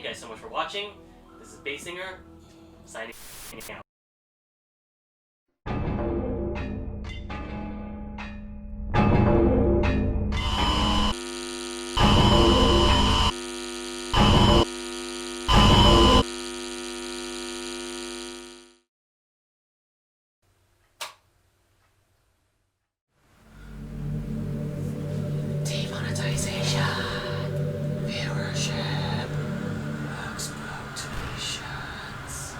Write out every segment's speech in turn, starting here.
you guys so much for watching. This is TheBassSinger, signing out. Demonetization, viewership, exploitations,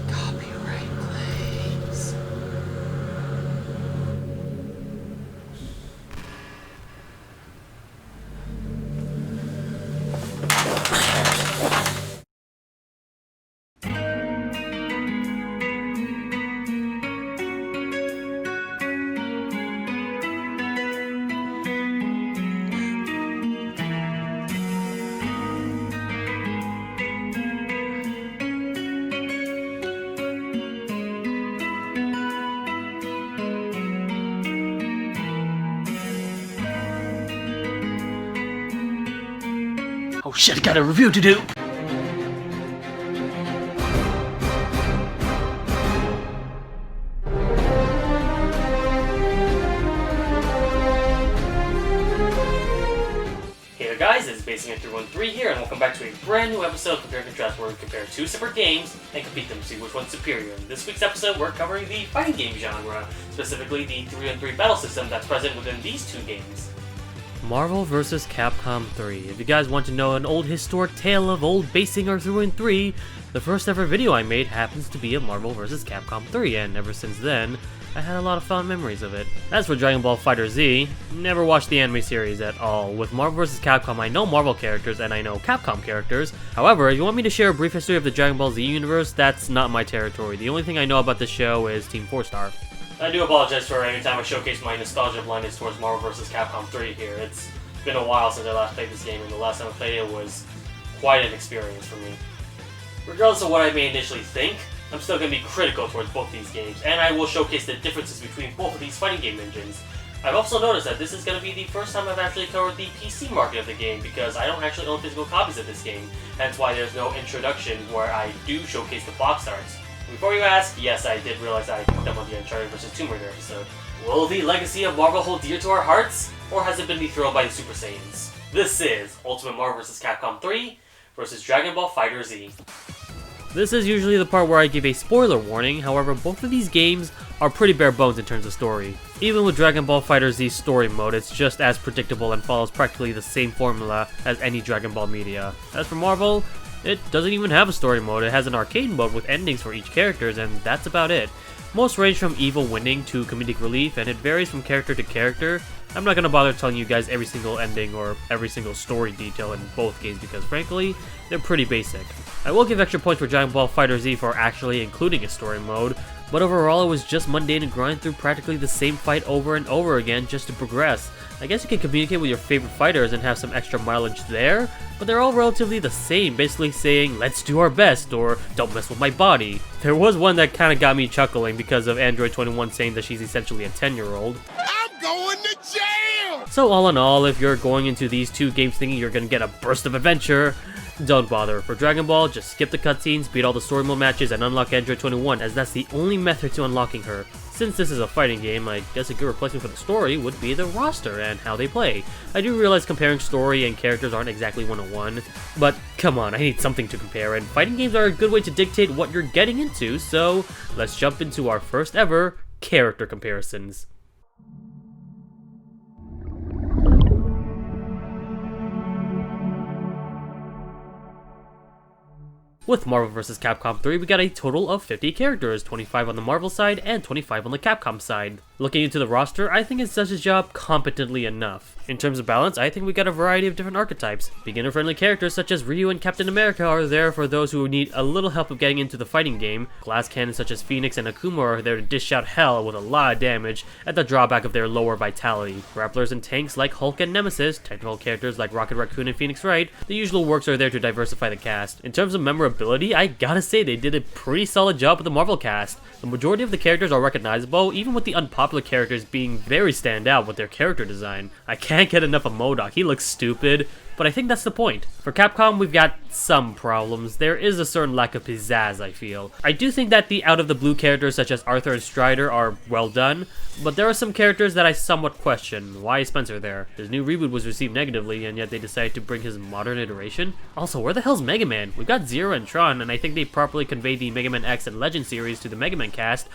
copyright claims. Oh shit, I got a review to do! Hey there guys, it's TheBassSinger 313 here, and welcome back to a brand new episode of Compare and Contrast, where we compare two separate games and compete them to see which one's superior. In this week's episode, we're covering the fighting game genre, specifically the 3-on-3 battle system that's present within these two games. Marvel vs. Capcom 3. If you guys want to know an old historic tale of old TheBassSinger through and 3, the first ever video I made happens to be of Marvel vs. Capcom 3, and ever since then, I had a lot of fond memories of it. As for Dragon Ball FighterZ, never watched the anime series at all. With Marvel vs. Capcom, I know Marvel characters and I know Capcom characters. However, if you want me to share a brief history of the Dragon Ball Z universe, that's not my territory. The only thing I know about the show is Team 4-Star. I do apologize for any time I showcase my nostalgia blindness towards Marvel vs. Capcom 3 here. It's been a while since I last played this game, and the last time I played it was quite an experience for me. Regardless of what I may initially think, I'm still going to be critical towards both these games, and I will showcase the differences between both of these fighting game engines. I've also noticed that this is going to be the first time I've actually covered the PC market of the game, because I don't actually own physical copies of this game, hence why there's no introduction where I do showcase the box arts. Before you ask, yes, I did realize I picked them on the Uncharted vs. Tomb Raider episode. Will the legacy of Marvel hold dear to our hearts, or has it been dethroned by the Super Saiyans? This is Ultimate Marvel vs. Capcom 3 vs. Dragon Ball FighterZ. This is usually the part where I give a spoiler warning, however both of these games are pretty bare bones in terms of story. Even with Dragon Ball FighterZ's story mode, it's just as predictable and follows practically the same formula as any Dragon Ball media. As for Marvel, it doesn't even have a story mode. It has an arcade mode with endings for each character, and that's about it. Most range from evil winning to comedic relief, and it varies from character to character. I'm not going to bother telling you guys every single ending or every single story detail in both games because frankly, they're pretty basic. I will give extra points for Dragon Ball FighterZ for actually including a story mode, but overall it was just mundane and grind through practically the same fight over and over again just to progress. I guess you can communicate with your favorite fighters and have some extra mileage there, but they're all relatively the same, basically saying, let's do our best, or don't mess with my body. There was one that kinda got me chuckling because of Android 21 saying that she's essentially a 10-year-old. I'm going to jail! So all in all, if you're going into these two games thinking you're gonna get a burst of adventure, don't bother. For Dragon Ball, just skip the cutscenes, beat all the story mode matches, and unlock Android 21, as that's the only method to unlocking her. Since this is a fighting game, I guess a good replacement for the story would be the roster and how they play. I do realize comparing story and characters aren't exactly one-on-one, but come on, I need something to compare, and fighting games are a good way to dictate what you're getting into, so let's jump into our first ever character comparisons. With Marvel vs. Capcom 3, we got a total of 50 characters, 25 on the Marvel side and 25 on the Capcom side. Looking into the roster, I think it does its job competently enough. In terms of balance, I think we got a variety of different archetypes. Beginner-friendly characters such as Ryu and Captain America are there for those who need a little help of getting into the fighting game. Glass cannons such as Phoenix and Akuma are there to dish out hell with a lot of damage at the drawback of their lower vitality. Grapplers and tanks like Hulk and Nemesis, technical characters like Rocket Raccoon and Phoenix Wright, the usual works are there to diversify the cast. In terms of memorability, I gotta say they did a pretty solid job with the Marvel cast. The majority of the characters are recognizable, even with the unpopular characters being very standout with their character design. I can't get enough of MODOK, he looks stupid. but I think that's the point. For Capcom, we've got some problems. There is a certain lack of pizzazz, I feel. I do think that the out-of-the-blue characters such as Arthur and Strider are well done, but there are some characters that I somewhat question. Why is Spencer there? His new reboot was received negatively, and yet they decided to bring his modern iteration? Also, where the hell's Mega Man? We've got Zero and Tron, and I think they properly conveyed the Mega Man X and Legend series to the Mega Man cast,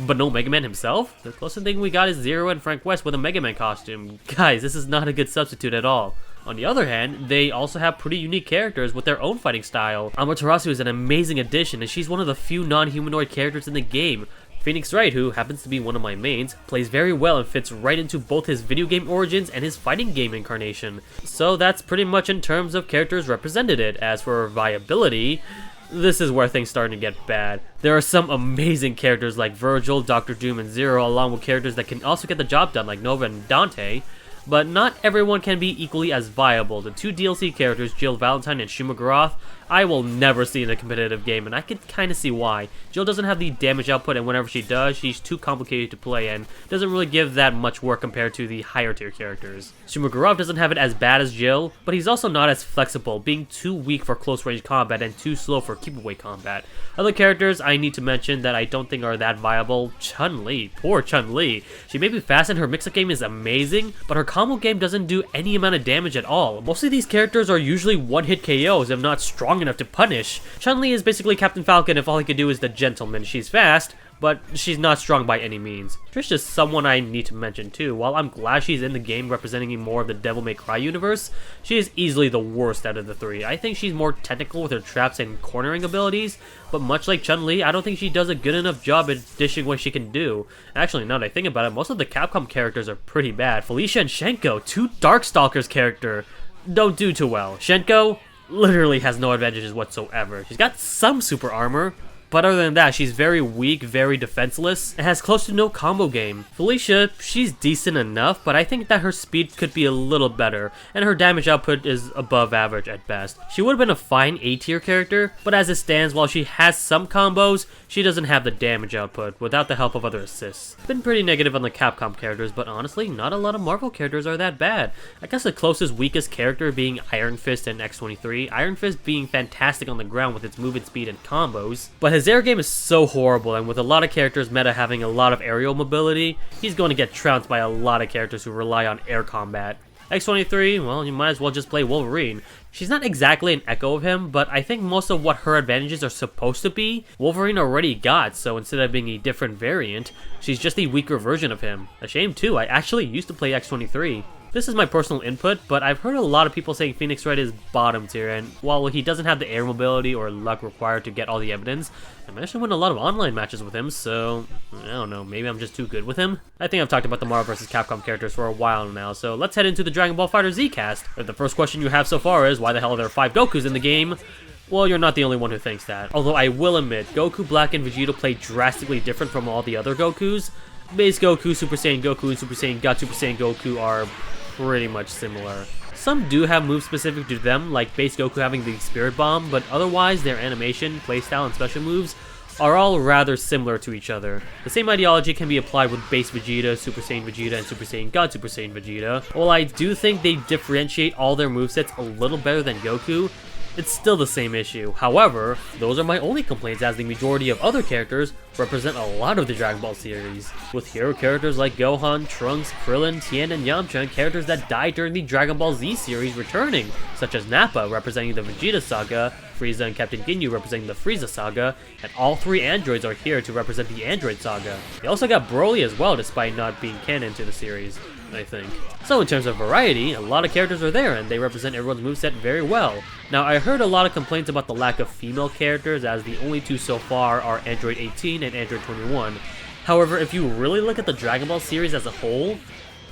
but no Mega Man himself? The closest thing we got is Zero and Frank West with a Mega Man costume. Guys, this is not a good substitute at all. On the other hand, they also have pretty unique characters with their own fighting style. Amaterasu is an amazing addition, and she's one of the few non-humanoid characters in the game. Phoenix Wright, who happens to be one of my mains, plays very well and fits right into both his video game origins and his fighting game incarnation. So that's pretty much in terms of characters represented. As for viability, this is where things start to get bad. There are some amazing characters like Virgil, Dr. Doom, and Zero, along with characters that can also get the job done like Nova and Dante. But not everyone can be equally as viable. The two DLC characters, Jill Valentine and Shuma Garoth, I will never see in a competitive game, and I can kind of see why. Jill doesn't have the damage output, and whenever she does, she's too complicated to play and doesn't really give that much work compared to the higher tier characters. Shuma Garoth doesn't have it as bad as Jill, but he's also not as flexible, being too weak for close range combat and too slow for keep away combat. Other characters I need to mention that I don't think are that viable: Chun-Li. Poor Chun-Li. She may be fast and her mix-up game is amazing, but her combo game doesn't do any amount of damage at all. Most of these characters are usually one-hit KOs if not strong enough to punish. Chun-Li is basically Captain Falcon if all he could do is the gentleman. She's fast, but she's not strong by any means. Trish is someone I need to mention too. While I'm glad she's in the game representing more of the Devil May Cry universe, she is easily the worst out of the three. I think she's more technical with her traps and cornering abilities, but much like Chun-Li, I don't think she does a good enough job at dishing what she can do. Actually, now that I think about it, most of the Capcom characters are pretty bad. Felicia and Shenko, two Darkstalkers character, don't do too well. Shenko literally has no advantages whatsoever. She's got some super armor, but other than that, she's very weak, very defenseless, and has close to no combo game. Felicia, she's decent enough, but I think that her speed could be a little better, and her damage output is above average at best. She would have been a fine A-tier character, but as it stands, while she has some combos, she doesn't have the damage output without the help of other assists. Been pretty negative on the Capcom characters, but honestly, not a lot of Marvel characters are that bad. I guess the closest weakest character being Iron Fist and X-23, Iron Fist being fantastic on the ground with its movement speed and combos, but his air game is so horrible, and with a lot of characters meta having a lot of aerial mobility, he's going to get trounced by a lot of characters who rely on air combat. X-23, well, you might as well just play Wolverine. She's not exactly an echo of him, but I think most of what her advantages are supposed to be, Wolverine already got, so instead of being a different variant, she's just a weaker version of him. A shame too, I actually used to play X-23. This is my personal input, but I've heard a lot of people saying Phoenix Wright is bottom tier, and while he doesn't have the air mobility or luck required to get all the evidence, I managed to win a lot of online matches with him, so I don't know, maybe I'm just too good with him? I think I've talked about the Marvel vs. Capcom characters for a while now, so let's head into the Dragon Ball FighterZ cast. If the first question you have so far is, why the hell are there 5 Gokus in the game? Well, you're not the only one who thinks that. Although I will admit, Goku Black and Vegeta play drastically different from all the other Gokus. Base Goku, Super Saiyan Goku, and Super Saiyan God Super Saiyan Goku are pretty much similar. Some do have moves specific to them, like Base Goku having the Spirit Bomb, but otherwise their animation, playstyle, and special moves are all rather similar to each other. The same ideology can be applied with Base Vegeta, Super Saiyan Vegeta, and Super Saiyan God Super Saiyan Vegeta. While I do think they differentiate all their movesets a little better than Goku, it's still the same issue. However, those are my only complaints, as the majority of other characters represent a lot of the Dragon Ball series, with hero characters like Gohan, Trunks, Krillin, Tien, and Yamcha, and characters that died during the Dragon Ball Z series returning, such as Nappa representing the Vegeta saga, Frieza and Captain Ginyu representing the Frieza saga, and all 3 androids are here to represent the Android saga. They also got Broly as well, despite not being canon to the series, I think. So in terms of variety, a lot of characters are there, and they represent everyone's moveset very well. Now, I heard a lot of complaints about the lack of female characters, as the only 2 so far are Android 18 and Android 21. However, if you really look at the Dragon Ball series as a whole,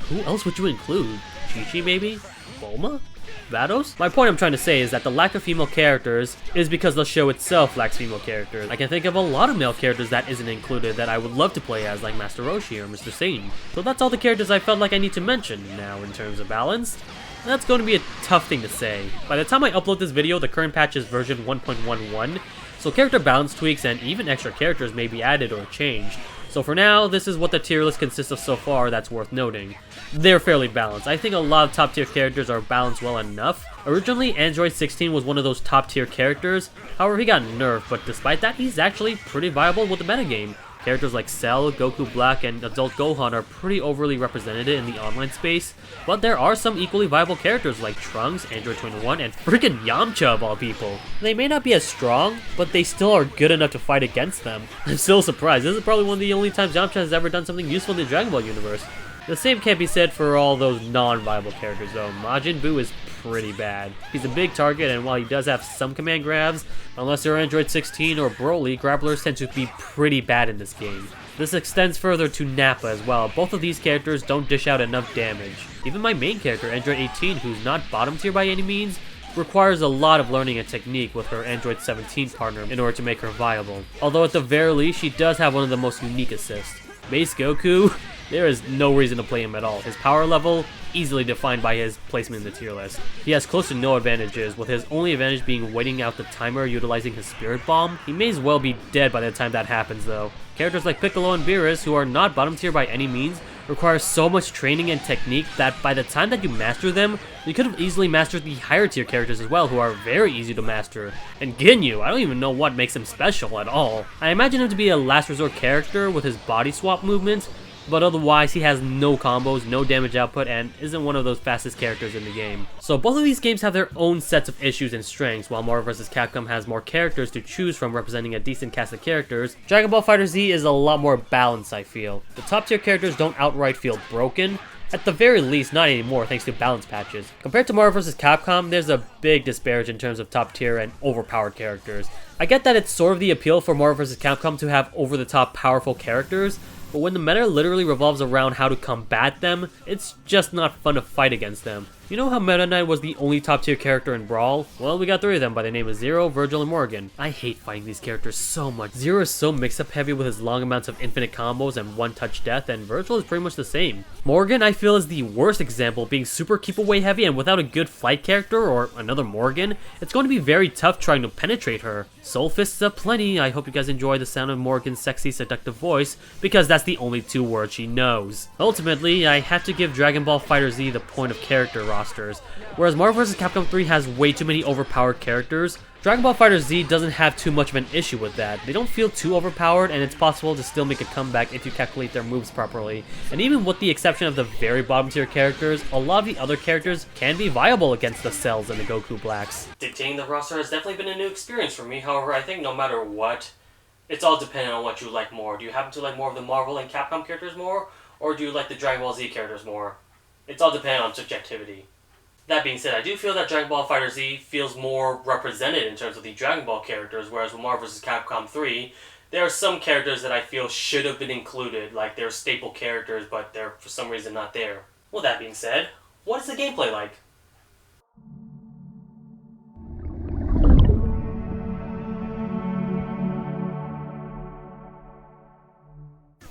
who else would you include? Chi-Chi maybe? Bulma? Vados? My point I'm trying to say is that the lack of female characters is because the show itself lacks female characters. I can think of a lot of male characters that isn't included that I would love to play as, like Master Roshi or Mr. Satan. So that's all the characters I felt like I need to mention. Now, in terms of balance, that's going to be a tough thing to say. By the time I upload this video, the current patch is version 1.11, so character balance tweaks and even extra characters may be added or changed. So for now, this is what the tier list consists of so far that's worth noting. They're fairly balanced. I think a lot of top tier characters are balanced well enough. Originally, Android 16 was one of those top tier characters, however he got nerfed, but despite that, he's actually pretty viable with the metagame. Characters like Cell, Goku Black, and Adult Gohan are pretty overly represented in the online space, but there are some equally viable characters like Trunks, Android 21, and freaking Yamcha of all people. They may not be as strong, but they still are good enough to fight against them. I'm still surprised. This is probably one of the only times Yamcha has ever done something useful in the Dragon Ball universe. The same can't be said for all those non-viable characters though. Majin Buu is pretty bad. He's a big target, and while he does have some command grabs, unless you're Android 16 or Broly, grapplers tend to be pretty bad in this game. This extends further to Nappa as well. Both of these characters don't dish out enough damage. Even my main character, Android 18, who's not bottom tier by any means, requires a lot of learning and technique with her Android 17 partner in order to make her viable. Although at the very least, she does have one of the most unique assists. Base Goku, there is no reason to play him at all. His power level, easily defined by his placement in the tier list. He has close to no advantages, with his only advantage being waiting out the timer utilizing his Spirit Bomb. He may as well be dead by the time that happens though. Characters like Piccolo and Beerus, who are not bottom tier by any means, require so much training and technique that by the time that you master them, you could have easily mastered the higher tier characters as well, who are very easy to master. And Ginyu, I don't even know what makes him special at all. I imagine him to be a last resort character with his body swap movements, but otherwise he has no combos, no damage output, and isn't one of those fastest characters in the game. So both of these games have their own sets of issues and strengths. While Marvel vs. Capcom has more characters to choose from representing a decent cast of characters, Dragon Ball FighterZ is a lot more balanced, I feel. The top tier characters don't outright feel broken, at the very least not anymore thanks to balance patches. Compared to Marvel vs. Capcom, there's a big disparage in terms of top tier and overpowered characters. I get that it's sort of the appeal for Marvel vs. Capcom to have over the top powerful characters, but when the meta literally revolves around how to combat them, it's just not fun to fight against them. You know how Meta Knight was the only top tier character in Brawl? Well, we got 3 of them by the name of Zero, Virgil, and Morgan. I hate fighting these characters so much. Zero is so mix-up heavy with his long amounts of infinite combos and one-touch death, and Virgil is pretty much the same. Morgan, I feel, is the worst example, being super keep-away heavy, and without a good fight character or another Morgan, it's going to be very tough trying to penetrate her. Soul fists aplenty. I hope you guys enjoy the sound of Morgan's sexy, seductive voice, because that's the only 2 words she knows. Ultimately, I have to give Dragon Ball FighterZ the point of character rosters. Whereas Marvel vs. Capcom 3 has way too many overpowered characters, Dragon Ball FighterZ doesn't have too much of an issue with that. They don't feel too overpowered, and it's possible to still make a comeback if you calculate their moves properly. And even with the exception of the very bottom tier characters, a lot of the other characters can be viable against the Cells and the Goku Blacks. Dictating the roster has definitely been a new experience for me. However, I think no matter what, it's all dependent on what you like more. Do you happen to like more of the Marvel and Capcom characters more, or do you like the Dragon Ball Z characters more? It's all dependent on subjectivity. That being said, I do feel that Dragon Ball FighterZ feels more represented in terms of the Dragon Ball characters, whereas with Marvel vs. Capcom 3, there are some characters that I feel should have been included, like they're staple characters, but they're for some reason not there. Well, that being said, what is the gameplay like?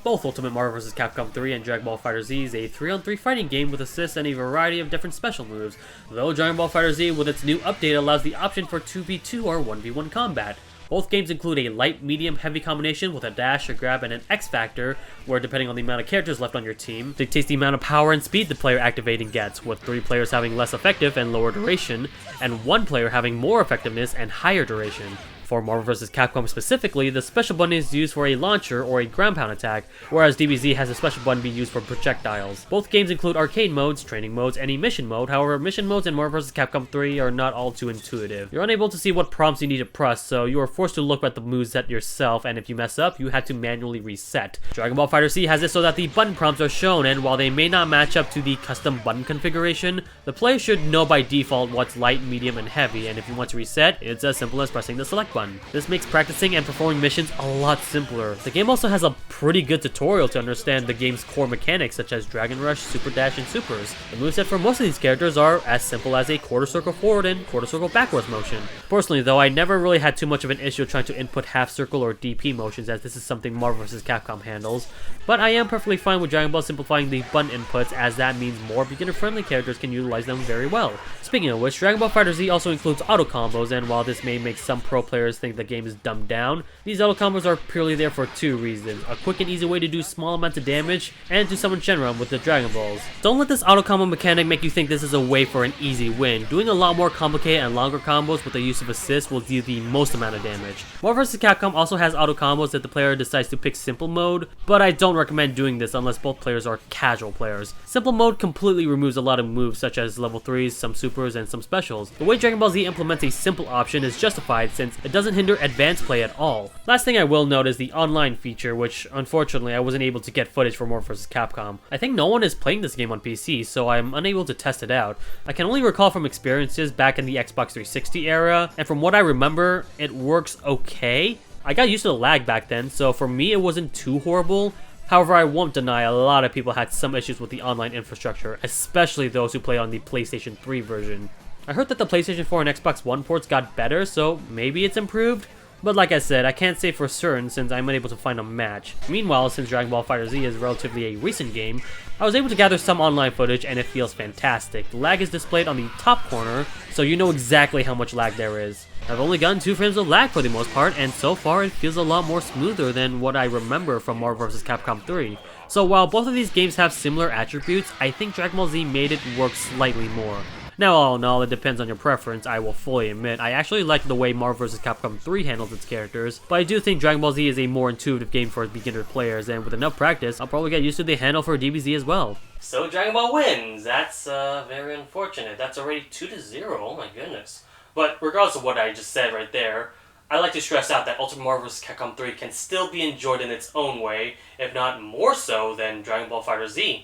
Both Ultimate Marvel vs. Capcom 3 and Dragon Ball FighterZ is a 3-on-3 fighting game with assists and a variety of different special moves, though Dragon Ball FighterZ with its new update allows the option for 2v2 or 1v1 combat. Both games include a light, medium, heavy combination with a dash, a grab, and an X factor, where depending on the amount of characters left on your team, dictates the amount of power and speed the player activating gets, with 3 players having less effective and lower duration, and 1 player having more effectiveness and higher duration. For Marvel vs. Capcom specifically, the special button is used for a launcher or a ground pound attack, whereas DBZ has a special button being used for projectiles. Both games include arcade modes, training modes, and a mission mode. However, mission modes in Marvel vs. Capcom 3 are not all too intuitive. You're unable to see what prompts you need to press, so you are forced to look at the moveset yourself, and if you mess up, you have to manually reset. Dragon Ball FighterZ has it so that the button prompts are shown, and while they may not match up to the custom button configuration, the player should know by default what's light, medium, and heavy, and if you want to reset, it's as simple as pressing the select button. This makes practicing and performing missions a lot simpler. The game also has a pretty good tutorial to understand the game's core mechanics such as Dragon Rush, Super Dash, and Supers. The moveset for most of these characters are as simple as a quarter circle forward and quarter circle backwards motion. Personally though, I never really had too much of an issue trying to input half circle or DP motions, as this is something Marvel vs. Capcom handles, but I am perfectly fine with Dragon Ball simplifying the button inputs, as that means more beginner-friendly characters can utilize them very well. Speaking of which, Dragon Ball FighterZ also includes auto combos, and while this may make some pro players players think the game is dumbed down, these auto combos are purely there for two reasons: a quick and easy way to do small amounts of damage, and to summon Shenron with the Dragon Balls. Don't let this auto combo mechanic make you think this is a way for an easy win. Doing a lot more complicated and longer combos with the use of assists will deal the most amount of damage. Marvel vs. Capcom also has auto combos if the player decides to pick simple mode, but I don't recommend doing this unless both players are casual players. Simple mode completely removes a lot of moves such as level 3s, some supers, and some specials. The way Dragon Ball Z implements a simple option is justified since it doesn't hinder advanced play at all. Last thing I will note is the online feature, which unfortunately I wasn't able to get footage for Marvel vs. Capcom. I think no one is playing this game on PC, so I'm unable to test it out. I can only recall from experiences back in the Xbox 360 era, and from what I remember, it works okay. I got used to the lag back then, so for me it wasn't too horrible. However, I won't deny a lot of people had some issues with the online infrastructure, especially those who play on the PlayStation 3 version. I heard that the PlayStation 4 and Xbox One ports got better, so maybe it's improved? But like I said, I can't say for certain since I'm unable to find a match. Meanwhile, since Dragon Ball FighterZ is relatively a recent game, I was able to gather some online footage and it feels fantastic. The lag is displayed on the top corner, so you know exactly how much lag there is. I've only gotten 2 frames of lag for the most part, and so far it feels a lot more smoother than what I remember from Marvel vs. Capcom 3. So while both of these games have similar attributes, I think Dragon Ball Z made it work slightly more. Now, all in all, it depends on your preference, I will fully admit. I actually like the way Marvel vs. Capcom 3 handles its characters, but I do think Dragon Ball Z is a more intuitive game for beginner players, and with enough practice, I'll probably get used to the handle for DBZ as well. So Dragon Ball wins. That's very unfortunate. That's already 2-0, oh my goodness. But regardless of what I just said right there, I like to stress out that Ultimate Marvel vs. Capcom 3 can still be enjoyed in its own way, if not more so than Dragon Ball FighterZ.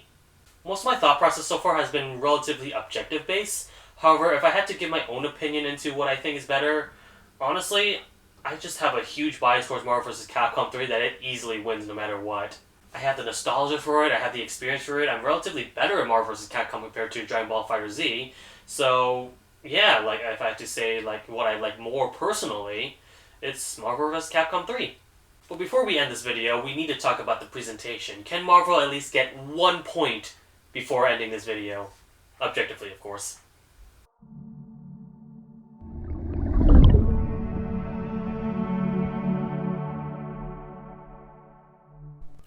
Most of my thought process so far has been relatively objective based. However, if I had to give my own opinion into what I think is better, honestly, I just have a huge bias towards Marvel vs. Capcom 3 that it easily wins no matter what. I have the nostalgia for it, I have the experience for it, I'm relatively better at Marvel vs. Capcom compared to Dragon Ball FighterZ, so yeah, like if I have to say like what I like more personally, it's Marvel vs. Capcom 3. But before we end this video, we need to talk about the presentation. Can Marvel at least get 1 point before ending this video? Objectively, of course.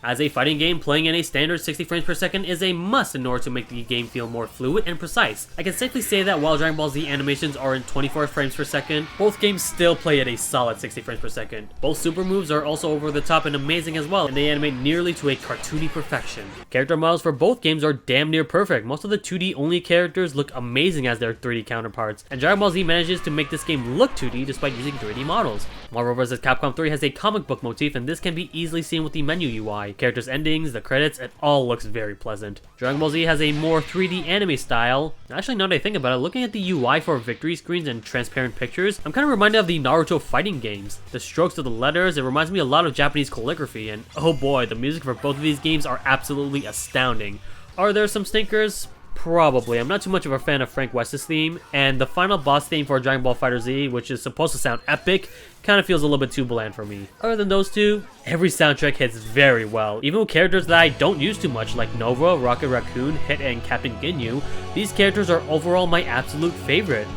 As a fighting game, playing in a standard 60 frames per second is a must in order to make the game feel more fluid and precise. I can safely say that while Dragon Ball Z animations are in 24 frames per second, both games still play at a solid 60 frames per second. Both super moves are also over the top and amazing as well, and they animate nearly to a cartoony perfection. Character models for both games are damn near perfect. Most of the 2D only characters look amazing as their 3D counterparts, and Dragon Ball Z manages to make this game look 2D despite using 3D models. Marvel vs. Capcom 3 has a comic book motif, and this can be easily seen with the menu UI. Characters' endings, the credits, it all looks very pleasant. Dragon Ball Z has a more 3D anime style. Actually, now that I think about it, looking at the UI for victory screens and transparent pictures, I'm kind of reminded of the Naruto fighting games. The strokes of the letters, it reminds me a lot of Japanese calligraphy, and oh boy, the music for both of these games are absolutely astounding. Are there some stinkers? Probably. I'm not too much of a fan of Frank West's theme, and the final boss theme for Dragon Ball FighterZ, which is supposed to sound epic, kind of feels a little bit too bland for me. Other than those two, every soundtrack hits very well. Even with characters that I don't use too much, like Nova, Rocket Raccoon, Hit, and Captain Ginyu, these characters are overall my absolute favorite.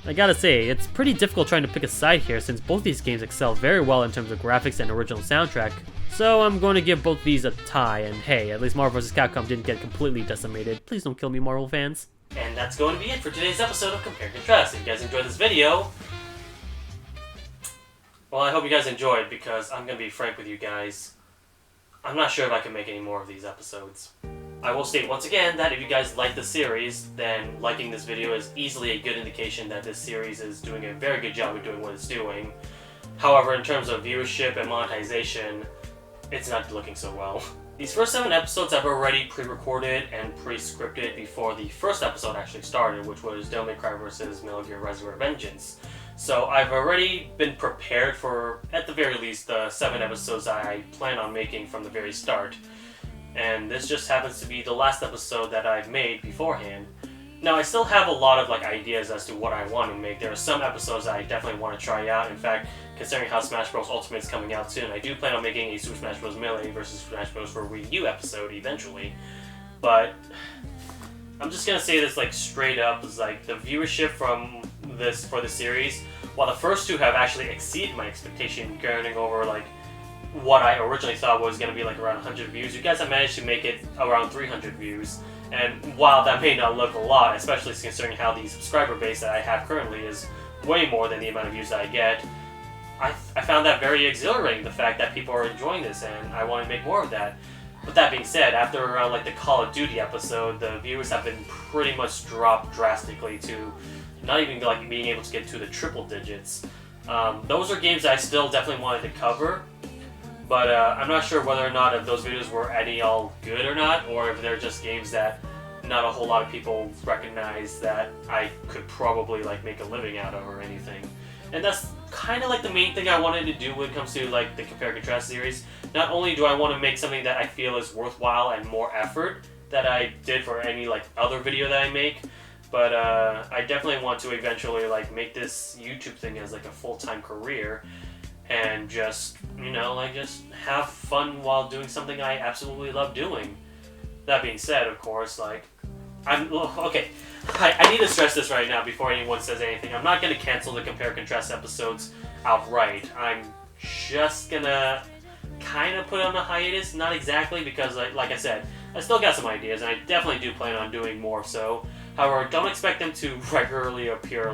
I gotta say, it's pretty difficult trying to pick a side here since both these games excel very well in terms of graphics and original soundtrack. So I'm going to give both these a tie, and hey, at least Marvel vs. Capcom didn't get completely decimated. Please don't kill me, Marvel fans. And that's going to be it for today's episode of Compare and Contrast. If you guys enjoyed this video, well, I hope you guys enjoyed, because I'm going to be frank with you guys, I'm not sure if I can make any more of these episodes. I will state once again that if you guys like the series, then liking this video is easily a good indication that this series is doing a very good job of doing what it's doing. However, in terms of viewership and monetization, it's not looking so well. These first 7 episodes I've already pre-recorded and pre-scripted before the first episode actually started, which was Devil May Cry vs. Metal Gear Rising: Revengeance. So I've already been prepared for, at the very least, the 7 episodes I plan on making from the very start. And this just happens to be the last episode that I've made beforehand. Now, I still have a lot of ideas as to what I want to make. There are some episodes I definitely want to try out. In fact, considering how Smash Bros. Ultimate is coming out soon, I do plan on making a Super Smash Bros. Melee versus Smash Bros. For Wii U episode eventually. But I'm just gonna say this straight up, is the viewership from this for the series, while the first 2 have actually exceeded my expectation, going over what I originally thought was gonna be around 100 views. You guys have managed to make it around 300 views. And while that may not look a lot, especially considering how the subscriber base that I have currently is way more than the amount of views that I get, I found that very exhilarating, the fact that people are enjoying this, and I want to make more of that. But that being said, after around the Call of Duty episode, the views have been pretty much dropped drastically to not even being able to get to the triple digits. Those are games that I still definitely wanted to cover, but I'm not sure whether or not if those videos were any all good or not, or if they're just games that not a whole lot of people recognize that I could probably make a living out of or anything. And that's kind of the main thing I wanted to do when it comes to the Compare Contrast series. Not only do I want to make something that I feel is worthwhile and more effort that I did for any other video that I make, but I definitely want to eventually make this YouTube thing as a full-time career. And just, just have fun while doing something I absolutely love doing. That being said, of course, okay, I need to stress this right now before anyone says anything. I'm not going to cancel the Compare Contrast episodes outright. I'm just going to kind of put it on a hiatus, not exactly, because, like I said, I still got some ideas, and I definitely do plan on doing more so. However, don't expect them to regularly appear,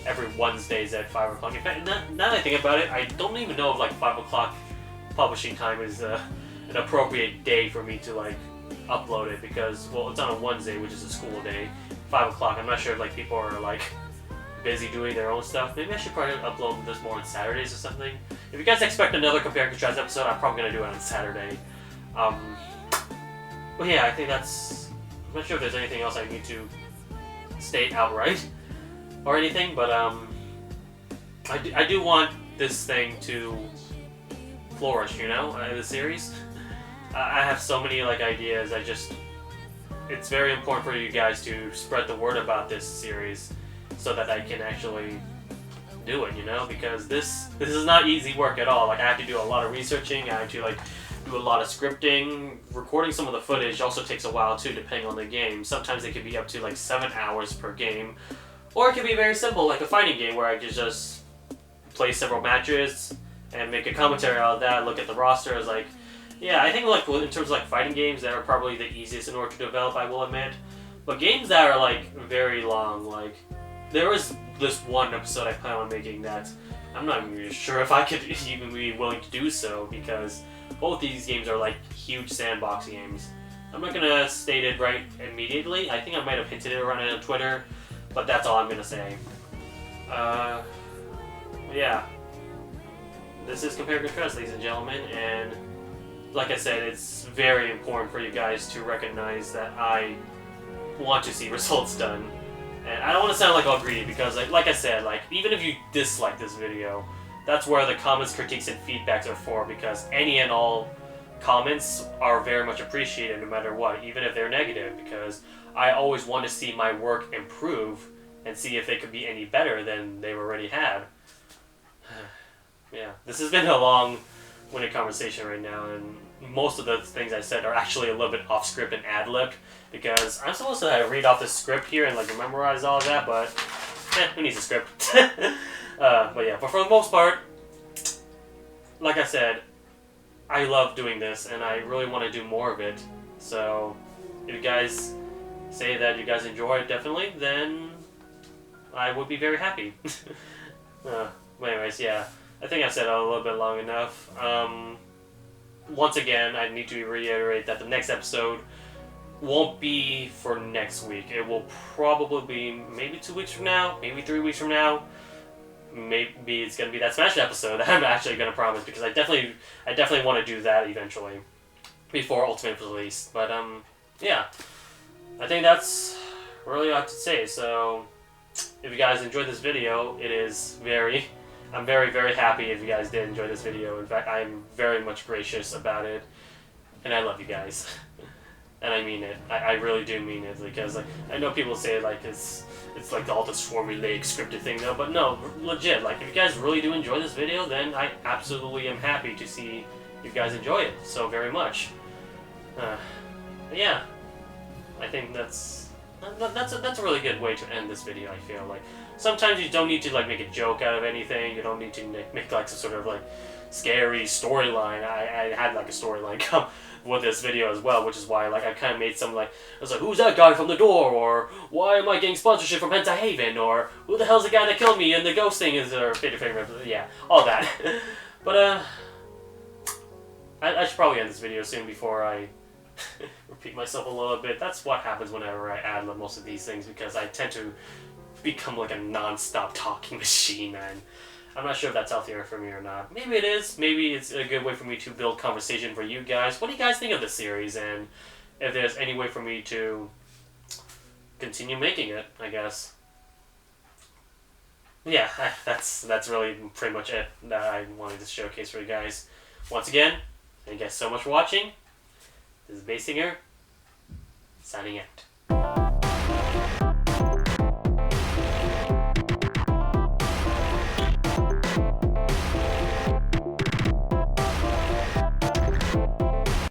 every Wednesdays at 5 o'clock. In fact, now that I think about it, I don't even know if 5 o'clock publishing time is an appropriate day for me to upload it, because, well, it's on a Wednesday, which is a school day. 5 o'clock, I'm not sure if people are busy doing their own stuff. Maybe I should probably upload this more on Saturdays or something. If you guys expect another Compare and Contrast episode, I'm probably going to do it on Saturday. But yeah, I think that's... I'm not sure if there's anything else I need to state outright or anything, but I do want this thing to flourish, the series. I have so many ideas. It's very important for you guys to spread the word about this series so that I can actually do it, because this is not easy work at all. I have to do a lot of researching. I have to do a lot of scripting. Recording some of the footage also takes a while too, depending on the game. Sometimes it can be up to 7 hours per game. Or it can be very simple, like a fighting game where I could just play several matches and make a commentary out of that, look at the roster. Yeah, I think in terms of fighting games, that are probably the easiest in order to develop, I will admit. But games that are very long, there was this one episode I plan on making that I'm not even sure if I could even be willing to do so, because both these games are huge sandbox games. I'm not gonna state it right immediately. I think I might have hinted it around it on Twitter. But that's all I'm gonna say. Yeah. This is Compare and Contrast, ladies and gentlemen, and like I said, it's very important for you guys to recognize that I want to see results done. And I don't want to sound all greedy, because like I said, even if you dislike this video, that's where the comments, critiques, and feedbacks are for, because any and all comments are very much appreciated no matter what, even if they're negative, because I always want to see my work improve and see if they could be any better than they've already had. Yeah, this has been a long-winded conversation right now, and most of the things I said are actually a little bit off-script and ad-libbed, because I'm supposed to read off the script here and memorize all of that, but who needs a script? But yeah, but for the most part, like I said, I love doing this, and I really want to do more of it. So, if you guys say that you guys enjoy it, definitely, then I would be very happy. But anyways, yeah, I think I've said it a little bit long enough. Once again, I need to reiterate that the next episode won't be for next week. It will probably be maybe 2 weeks from now, maybe 3 weeks from now. Maybe it's going to be that Smash episode that I'm actually going to promise, because I definitely want to do that eventually before Ultimate is released. But yeah, I think that's really all I have to say. So if you guys enjoyed this video, I'm very, very happy if you guys did enjoy this video. In fact, I'm very much gracious about it, and I love you guys. And I mean it. I really do mean it, because like I know people say like it's like all this formulaic scripted thing though, but no, legit. Like if you guys really do enjoy this video, then I absolutely am happy to see you guys enjoy it so very much. Yeah, I think that's a really good way to end this video. I feel like sometimes you don't need to like make a joke out of anything. You don't need to make like some sort of like scary storyline. I had like a storyline come with this video as well, which is why like I kind of made some like I was like, who's that guy from the door, or why am I getting sponsorship from Hentai Haven, or who the hell's the guy that killed me and the ghost thing is or favorite, yeah, all that. But I should probably end this video soon before I repeat myself a little bit. That's what happens whenever I ad lib most of these things, because I tend to become like a non-stop talking machine, and I'm not sure if that's healthier for me or not. Maybe it is. Maybe it's a good way for me to build conversation for you guys. What do you guys think of this series, and if there's any way for me to continue making it, I guess. Yeah, that's really pretty much it that I wanted to showcase for you guys. Once again, thank you guys so much for watching. This is TheBassSinger, signing out.